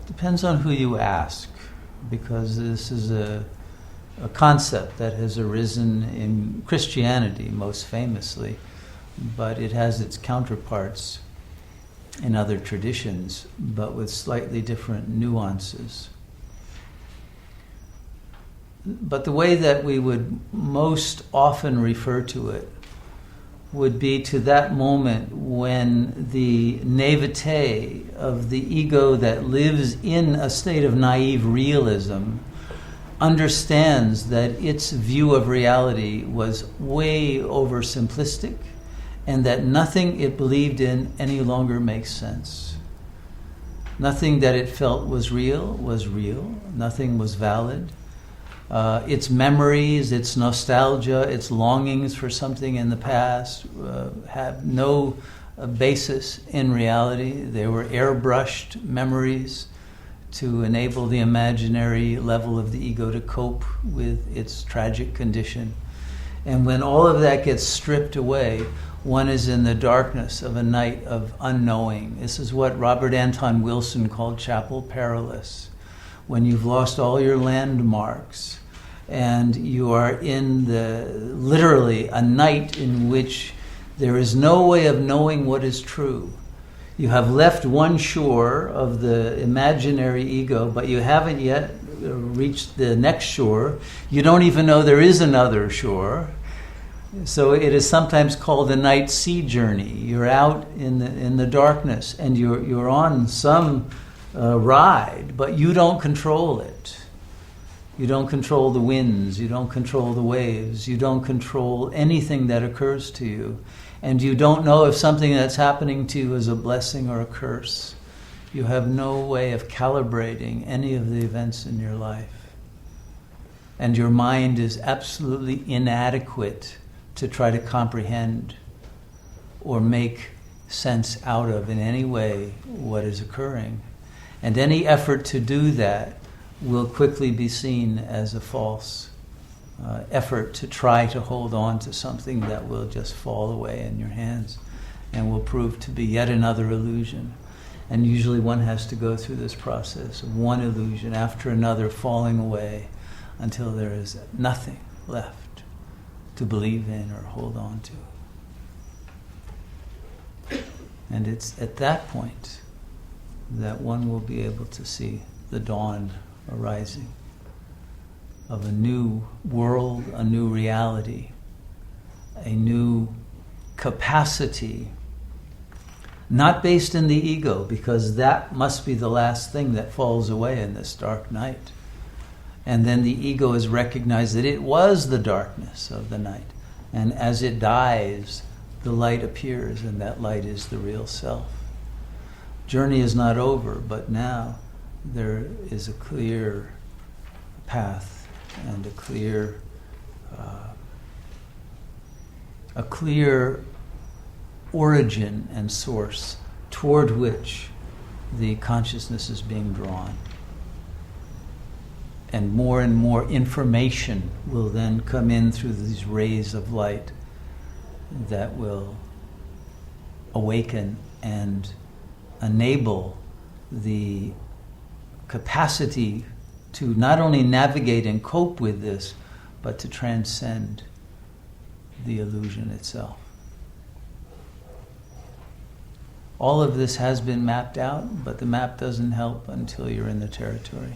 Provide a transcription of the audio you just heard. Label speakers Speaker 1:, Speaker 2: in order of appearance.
Speaker 1: Depends on who you ask, because this is a concept that has arisen in Christianity most famously, but it has its counterparts in other traditions, but with slightly different nuances. But the way that we would most often refer to it would be to that moment when the naïveté of the ego that lives in a state of naive realism understands that its view of reality was way over-simplistic, and that nothing it believed in any longer makes sense. Nothing that it felt was real. Nothing was valid. Its memories, its nostalgia, its longings for something in the past have no basis in reality. They were airbrushed memories to enable the imaginary level of the ego to cope with its tragic condition. And when all of that gets stripped away, one is in the darkness of a night of unknowing. This is what Robert Anton Wilson called chapel perilous. When you've lost all your landmarks and you are in literally a night in which there is no way of knowing what is true. You have left one shore of the imaginary ego, but you haven't yet reached the next shore. You don't even know there is another shore. So it is sometimes called a night sea journey. You're out in the darkness and you're on some ride, but you don't control it. You don't control the winds. You don't control the waves. You don't control anything that occurs to you. And you don't know if something that's happening to you is a blessing or a curse. You have no way of calibrating any of the events in your life. And your mind is absolutely inadequate to try to comprehend or make sense out of in any way what is occurring. And any effort to do that will quickly be seen as a false effort to try to hold on to something that will just fall away in your hands and will prove to be yet another illusion. And usually one has to go through this process of one illusion after another falling away until there is nothing left to believe in or hold on to. And it's at that point that one will be able to see the dawn arising of a new world, a new reality, a new capacity, not based in the ego, because that must be the last thing that falls away in this dark night. And then the ego is recognized that it was the darkness of the night. And as it dies, the light appears, and that light is the real self. Journey is not over, but now there is a clear path and a clear origin and source toward which the consciousness is being drawn. And more information will then come in through these rays of light that will awaken and enable the capacity to not only navigate and cope with this, but to transcend the illusion itself. All of this has been mapped out, but the map doesn't help until you're in the territory.